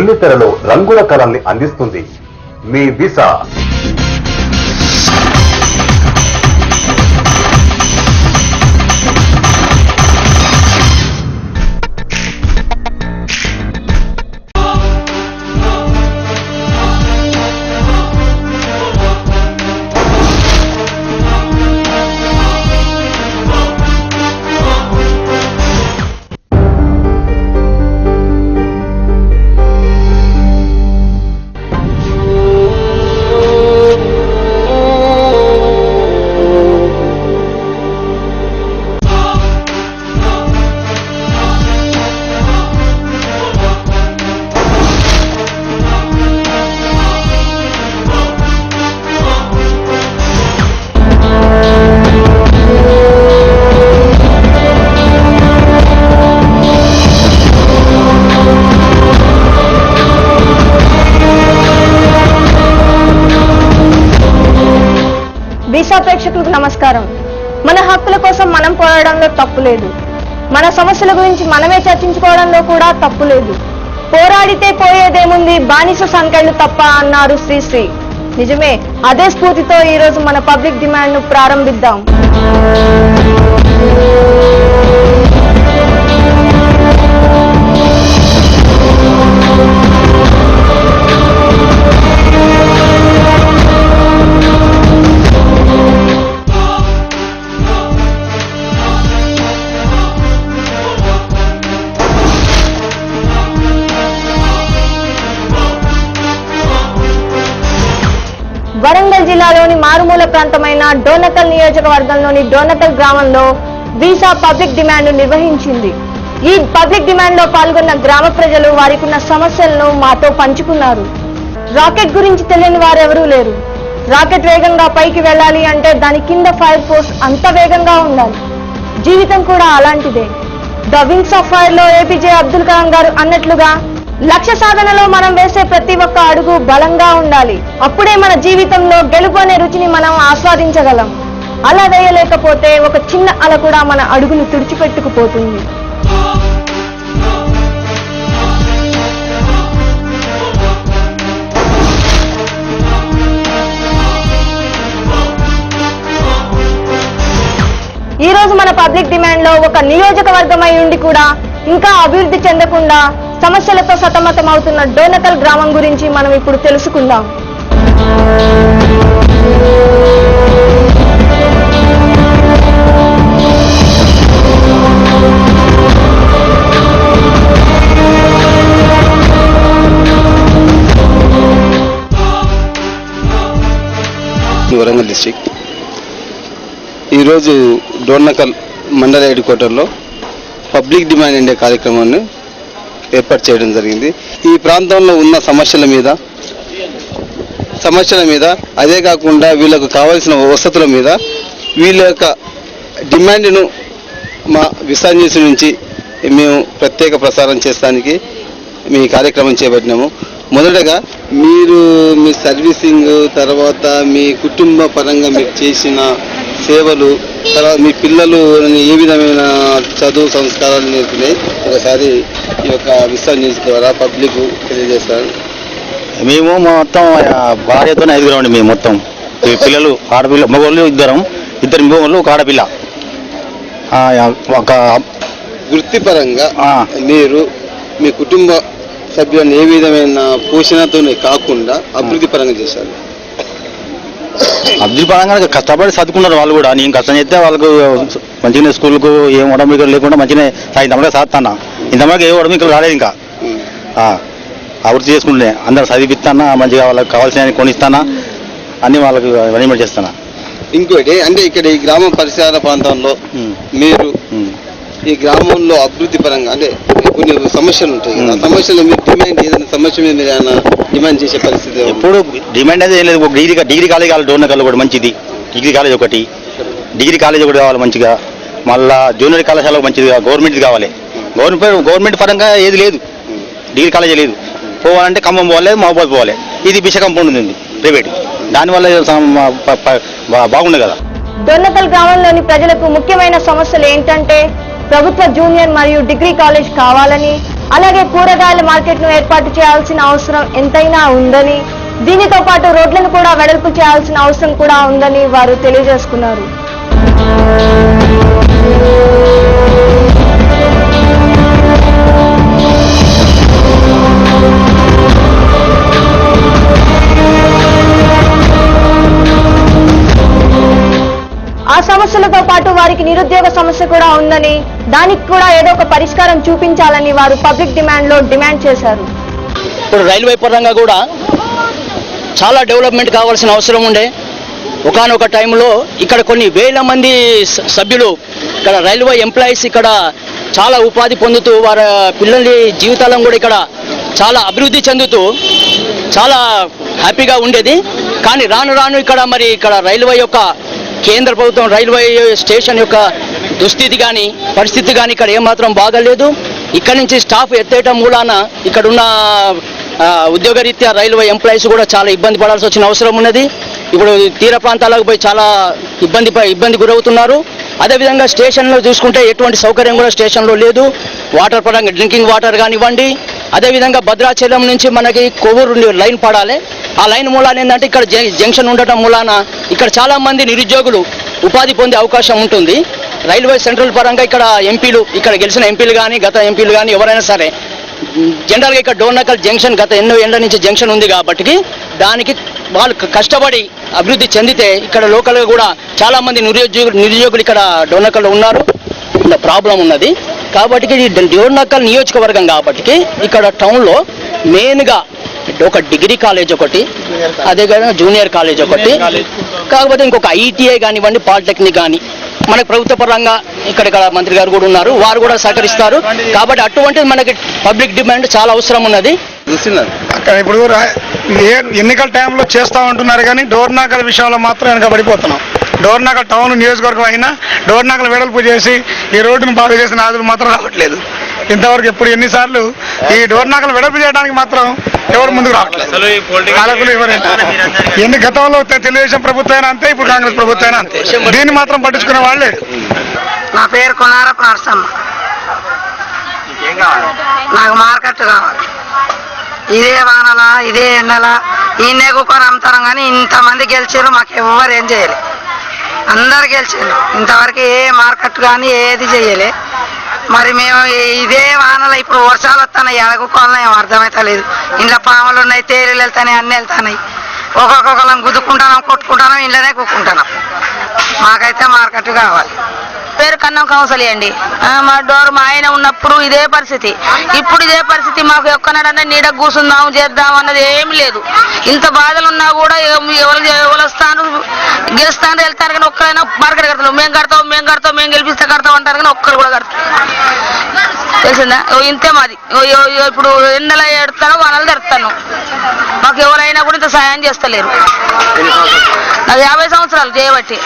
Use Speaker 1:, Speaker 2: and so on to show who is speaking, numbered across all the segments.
Speaker 1: బుల్లితెరలో రంగుల కళల్ని అందిస్తుంది మీ వీసా.
Speaker 2: వీసా ప్రేక్షకులకు నమస్కారం. మన హక్కుల కోసం మనం పోరాడంలో తప్పు లేదు. మన సమస్యల గురించి మనమే చర్చించుకోవడంలో కూడా తప్పు లేదు. పోరాడితే పోయేదేముంది, బానిస సంఖ్యలు తప్ప అన్నారు శ్రీశ్రీ. నిజమే. అదే స్ఫూర్తితో ఈ రోజు మన పబ్లిక్ డిమాండ్ ను ప్రారంభిద్దాం. వరంగల్ జిల్లాలోని మారుమూల ప్రాంతమైన డోర్నకల్ నియోజకవర్గంలోని డోర్నకల్ గ్రామంలో వీసా పబ్లిక్ డిమాండ్ నిర్వహించింది. ఈ పబ్లిక్ డిమాండ్ లో పాల్గొన్న గ్రామ ప్రజలు వారికున్న సమస్యలను మాతో పంచుకున్నారు. రాకెట్ గురించి తెలియని వారెవరూ లేరు. రాకెట్ వేగంగా పైకి వెళ్ళాలి అంటే దాని కింద ఫైర్ ఫోర్స్ అంత వేగంగా ఉండాలి. జీవితం కూడా అలాంటిదే. ద వింగ్స్ ఆఫ్ ఫైర్ లో ఏపీజే అబ్దుల్ కలాం గారు అన్నట్లుగా లక్ష్య సాధనలో మనం వేసే ప్రతి ఒక్క అడుగు బలంగా ఉండాలి. అప్పుడే మన జీవితంలో గెలుపు అనే రుచిని మనం ఆస్వాదించగలం. అలా వేయలేకపోతే ఒక చిన్న అల కూడా మన అడుగును తుడిచిపెట్టుకుపోతుంది. ఈ రోజు మన పబ్లిక్ డిమాండ్ లో ఒక నియోజకవర్గమై ఉండి కూడా ఇంకా అభివృద్ధి చెందకుండా సమస్యలతో సతమతం అవుతున్న డోర్నకల్ గ్రామం గురించి మనం ఇప్పుడు తెలుసుకుందాం.
Speaker 3: వరంగల్ డిస్ట్రిక్ట్ ఈరోజు డోర్నకల్ మండల హెడ్ క్వార్టర్లో పబ్లిక్ డిమాండ్ అనే కార్యక్రమాన్ని ఏర్పాటు చేయడం జరిగింది. ఈ ప్రాంతంలో ఉన్న సమస్యల మీద అదే కాకుండా వీళ్ళకు కావాల్సిన వసతుల మీద వీళ్ళ యొక్క డిమాండ్ను మా వీసా న్యూస్ నుంచి మేము ప్రత్యేక ప్రసారం చేస్తానికి మీ కార్యక్రమం చేపట్టినాము. మొదటగా మీరు మీ సర్వీసింగ్, తర్వాత మీ కుటుంబ పరంగా మీరు చేసిన సేవలు, తర్వాత మీ పిల్లలు ఏ విధమైన చదువు సంస్కారాలు నేర్పినాయి ఒకసారి ఈ యొక్క వీసా న్యూస్ ద్వారా పబ్లిక్ తెలియజేస్తారు.
Speaker 4: మేము మొత్తం భార్యతో 5 అండి. మేము మొత్తం పిల్లలు, ఆడపిల్ల, మగవాళ్ళు ఇద్దరు మగవాళ్ళు, ఒక ఆడపిల్ల. ఒక
Speaker 3: వృత్తిపరంగా మీరు మీ కుటుంబ సభ్యులను ఏ విధమైన పోషణతోనే కాకుండా అభివృద్ధి పరంగా చేశారు?
Speaker 4: అభివృద్ధి పరంగా కష్టపడి చదువుకున్నారు వాళ్ళు కూడా. నేను కష్టం చేస్తే వాళ్ళకు మంచిగా స్కూల్కు ఏం ఒడమికలు లేకుండా మంచిగా ఇంతమంది సాగుతాను. ఇంతమందికి ఏ ఒడమికలు రాలేదు. ఇంకా అభివృద్ధి చేసుకుంటే అందరు చదివిస్తానా, మంచిగా వాళ్ళకి కావాల్సిన కొనిస్తానా, అన్ని వాళ్ళకి అరేంజ్మెంట్ చేస్తానా.
Speaker 3: ఇంకోటి అంటే ఇక్కడ ఈ గ్రామ పరిసర ప్రాంతంలో మీరు ఈ గ్రామంలో అభివృద్ధి పరంగా అంటే కొన్ని సమస్యలు ఉంటాయి కదా, సమస్యలు మీరు డిమాండ్ ఏదైనా సమస్య మీద మీరు ఏమైనా డిమాండ్ చేసే పరిస్థితి?
Speaker 4: ఎప్పుడు డిమాండ్ అయితే ఏం లేదు. డిగ్రీ కాలేజ్ కావాలి డోర్నకల్ కూడా మంచిది. డిగ్రీ కాలేజ్ ఒకటి కావాలి మంచిగా. మళ్ళా జూనియర్ కళాశాల మంచిదిగా గవర్నమెంట్ది కావాలి. గవర్నమెంట్ పరంగా ఏది లేదు, డిగ్రీ కాలేజీ లేదు. పోవాలంటే ఖమ్మం పోవాలి, మహబూబాద్ పోవాలి. ఇది బిష కంపౌండ్ ఉంది ప్రైవేట్. దానివల్ల బాగుంది కదా.
Speaker 2: డోర్నకల్ గ్రామంలోని ప్రజలకు ముఖ్యమైన సమస్యలు ఏంటంటే ప్రభుత్వ జూనియర్ మరియు డిగ్రీ కాలేజ్ కావాలని, అలాగే కూరగాయల మార్కెట్ను ఏర్పాటు చేయాల్సిన అవసరం ఎంతైనా ఉందని, దీనితో పాటు రోడ్లను కూడా వెడల్పు చేయాల్సిన అవసరం కూడా ఉందని వారు తెలియజేసుకున్నారు. ఆ సమస్యలతో పాటు వారికి నిరుద్యోగ సమస్య కూడా ఉందని, దానికి కూడా ఏదో ఒక పరిష్కారం చూపించాలని వారు పబ్లిక్ డిమాండ్ చేశారు.
Speaker 5: ఇప్పుడు రైల్వే పరంగా కూడా చాలా డెవలప్మెంట్ కావాల్సిన అవసరం ఉండే. ఒకానొక టైంలో ఇక్కడ కొన్ని వేల మంది సభ్యులు ఇక్కడ రైల్వే ఎంప్లాయీస్ ఇక్కడ చాలా ఉపాధి పొందుతూ వారి పిల్లల జీవితాలను కూడా ఇక్కడ చాలా అభివృద్ధి చెందుతూ చాలా హ్యాపీగా ఉండేది. కానీ రాను రాను ఇక్కడ రైల్వే యొక్క కేంద్ర ప్రభుత్వం రైల్వే స్టేషన్ యొక్క దుస్థితి కానీ పరిస్థితి కానీ ఇక్కడ ఏమాత్రం బాగాలేదు. ఇక్కడ నుంచి స్టాఫ్ ఎత్తేయటం మూలాన ఇక్కడున్న ఉద్యోగరీత్యా రైల్వే ఎంప్లాయీస్ కూడా చాలా ఇబ్బంది పడాల్సి వచ్చిన అవసరం ఉన్నది. ఇప్పుడు తీర ప్రాంతాలకు పోయి చాలా ఇబ్బంది గురవుతున్నారు. అదేవిధంగా స్టేషన్లో చూసుకుంటే ఎటువంటి సౌకర్యం కూడా స్టేషన్లో లేదు. వాటర్ పరంగా డ్రింకింగ్ వాటర్ కానివ్వండి, అదేవిధంగా భద్రాచలం నుంచి మనకి కొవ్వూరు లైన్ పడాలి. ఆ లైన్ మూలాన ఏంటంటే ఇక్కడ జంక్షన్ ఉండటం మూలాన ఇక్కడ చాలా మంది నిరుద్యోగులు ఉపాధి పొందే అవకాశం ఉంటుంది. రైల్వే సెంట్రల్ పరంగా ఇక్కడ ఎంపీలు, ఇక్కడ గెలిచిన ఎంపీలు కానీ గత ఎంపీలు కానీ ఎవరైనా సరే జనరల్గా ఇక్కడ డోర్నకల్ జంక్షన్ గత ఎన్నో ఏళ్ల నుంచి జంక్షన్ ఉంది కాబట్టి దానికి వాళ్ళు కష్టపడి అభివృద్ధి చెందితే ఇక్కడ లోకల్గా కూడా చాలా మంది నిరుద్యోగులు ఇక్కడ డోర్నకల్లో ఉన్నారు. ప్రాబ్లం ఉన్నది కాబట్టి డోర్నకల్ నియోజకవర్గం కాబట్టి ఇక్కడ టౌన్లో మెయిన్గా ఒక డిగ్రీ కాలేజ్ ఒకటి, అదే కాకుండా జూనియర్ కాలేజ్ ఒకటి, కాకపోతే ఇంకొక ఐటీఐ కానివ్వండి, పాలిటెక్నిక్ కానీ మనకు ప్రభుత్వ పరంగా ఇక్కడ మంత్రి గారు కూడా ఉన్నారు, వారు కూడా సహకరిస్తారు. కాబట్టి అటువంటిది మనకి పబ్లిక్ డిమాండ్ చాలా అవసరం ఉన్నది.
Speaker 6: అక్కడ ఇప్పుడు ఎన్నికల టైంలో చేస్తా ఉంటున్నారు కానీ డోర్నాకల్ విషయంలో మాత్రం వెనకబడిపోతున్నాం. డోర్నాకల్ టౌన్ నియోజకవర్గం అయినా డోర్నాకల్ వెడల్పు చేసి ఈ రోడ్డును బాగు చేసిన ఆదులు మాత్రం రావట్లేదు. ఇంతవరకు ఎన్నిసార్లు ఈ డోర్నాకల్ వెడల్పు చేయడానికి మాత్రం ఎవరు ముందుకు రావట్లేదు. పాలకులు ఎవరైనా ఎన్ని గతంలో తెలుగుదేశం ప్రభుత్వం అయినా అంతే, ఇప్పుడు కాంగ్రెస్ ప్రభుత్వం అయినా అంతే. దీన్ని మాత్రం పట్టించుకునే వాళ్ళే.
Speaker 7: నా పేరు కొనారపు నరసమ్మ. నాకు మార్కెట్ కావాలి. ఇదే వానలా ఇదే ఎండలా ఈయనే కూకొని అమ్ముతాం కానీ ఇంతమంది గెలిచారు, మాకు ఎవరు ఏం చేయలే. అందరు గెలిచారు, ఇంతవరకు ఏ మార్కెట్ కానీ ఏది చేయలే. మరి మేము ఇదే వానలో ఇప్పుడు వర్షాలు వస్తున్నాయి, ఎడగొక్కోవాలని ఏం అర్థమవుతలేదు. ఇంట్లో పాములు ఉన్నాయి, తేలిలు వెళ్తాయి, అన్నీ వెళ్తున్నాయి. ఒక్కొక్కళ్ళం గుద్దుకుంటున్నాం, కొట్టుకుంటున్నాం, ఇంట్లోనే కూకుంటున్నాం. మాకైతే మార్కెట్ కావాలి.
Speaker 8: పేరు కన్నం కౌసలి అండి. మా ఆయన ఉన్నప్పుడు ఇదే పరిస్థితి, ఇప్పుడు ఇదే పరిస్థితి. మాకు ఎక్కడన్నా నీడ కూర్చుందాం చేద్దాం అన్నది ఏమి లేదు. ఇంత బాధలు ఉన్నా కూడా ఎవరు వస్తాను గెలుస్తాను వెళ్తారు కానీ ఒక్కరైనా మార్కెట్ కడతారు. మేము గెలిపిస్తే కడతాం అంటారు కానీ ఒక్కరు కూడా కడతారు. తెలిసిందా? ఇంతే మాది. ఇప్పుడు ఎండలో ఎడతాను, వానలు తెరుతాను. మాకు ఎవరైనా కూడా ఇంత సాయం చేస్తలేరు. నాకు 50 సంవత్సరాలు చేయబట్టి.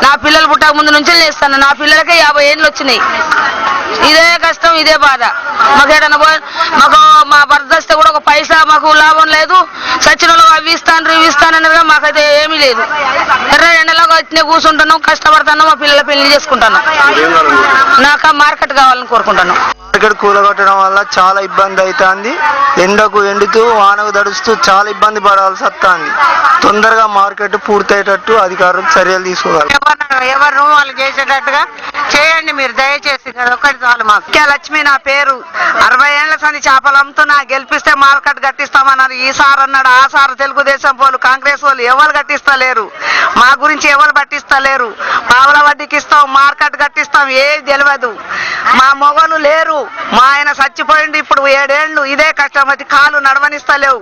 Speaker 8: నా పిల్లలు పుట్టక ముందు నుంచి చేస్తాను. నా పిల్లలకే 50 ఏళ్ళు వచ్చినాయి. ఇదే కష్టం, ఇదే బాధ. మాకేదన్నా మాకు మా భర్త వస్తే కూడా ఒక పైసా మాకు లాభం లేదు. సచిన అవి ఇస్తానన్నారు, మాకైతే ఏమీ లేదు. ఎండలో వచ్చినా కూర్చుంటున్నాం, కష్టపడుతున్నాం, మా పిల్లల పెళ్లి చేసుకుంటున్నాం. నాకు మార్కెట్ కావాలని కోరుకుంటున్నాం.
Speaker 9: మార్కెట్ కూలగొట్టడం వల్ల చాలా ఇబ్బంది అవుతుంది. ఎండకు ఎండుతూ వానకు తడుస్తూ చాలా ఇబ్బంది పడాల్సి వస్తుంది. తొందరగా మార్కెట్ పూర్తయ్యేటట్టు అధికారులు చర్యలు తీసుకోవాలి.
Speaker 7: ఎవరు వాళ్ళు చేసేటట్టుగా చేయండి మీరు దయచేసి. ఒకటి చాలు మాకు. లక్ష్మి నా పేరు. 60 ఏళ్ల సంది చేపలు అమ్ముతున్నా. గెలిపిస్తే మార్కెట్ కట్టిస్తామన్నారు. ఈ సార్ అన్నాడు, ఆ సార్ తెలుగుదేశం వాళ్ళు, కాంగ్రెస్ వాళ్ళు ఎవరు కట్టిస్తలేరు. మా గురించి ఎవరు పట్టిస్తలేరు. పావుల వడ్డీకి ఇస్తాం, మార్కెట్ కట్టిస్తాం, ఏది తెలియదు. మా మొగలు లేరు. మా ఆయన చచ్చిపోయింది ఇప్పుడు 7 ఏళ్ళు. ఇదే కష్టమతి, కాలు నడవనిస్తలేవు.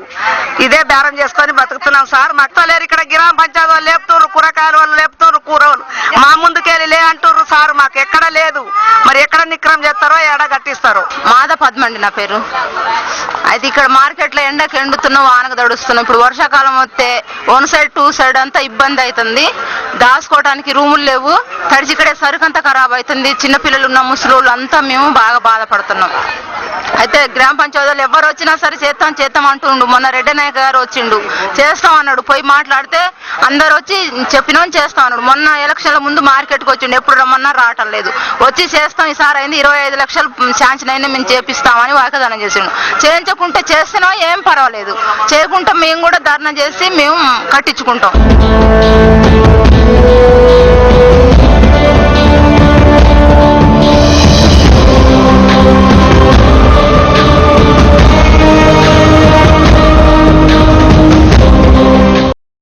Speaker 7: ఇదే బేరం చేసుకొని బతుకుతున్నాం సార్. మట్టలేరు ఇక్కడ గ్రామ పంచాయతీ వాళ్ళు లేపుతున్నారు, కూరగాయల వాళ్ళు లేపుతున్నారు, కూరలు మా ముందుకెళ్ళి లే అంటున్నారు సార్. మాకు ఎక్కడ లేదు. మరి ఎక్కడ నిక్రమ్ చేస్తారో ఎడ కట్టిస్తారో.
Speaker 8: మాధ పద్మండి నా పేరు. అయితే ఇక్కడ మార్కెట్లో ఎండకు ఎండుతున్నాం, వానకు తడుస్తున్నాం. ఇప్పుడు వర్షాకాలం వస్తే 1 సైడ్ 2 సైడ్ అంతా ఇబ్బంది అవుతుంది. దాచుకోవడానికి రూములు లేవు, తడిచిక్కడే సరుకు అంతా ఖరాబ్ అవుతుంది. చిన్నపిల్లలు ఉన్న ముసలోళ్ళు అంతా మేము బాగా బాధపడుతున్నాం. అయితే గ్రామ పంచాయతీలు ఎవరు వచ్చినా సరే చేస్తాం అంటుండు. మొన్న రెడ్డి నాయక్ గారు వచ్చిండు, చేస్తాం అన్నాడు. పోయి మాట్లాడితే అందరు వచ్చి చెప్పినోని చేస్తాం అన్నాడు. మొన్న ఎలక్షన్ల ముందు మార్కెట్కి వచ్చిండు, ఎప్పుడు రమ్మన్నా రావటం లేదు. వచ్చి చేస్తాం, ఈసారి అయింది 25 లక్షలు శాంక్షన్ అయినా మేము చేపిస్తామని వాగ్దానం చేసిండు. చేయించకుంటే చేస్తేనో ఏం పర్వాలేదు, చేయకుంటే మేము కూడా ధర్నా చేసి మేము కట్టించుకుంటాం.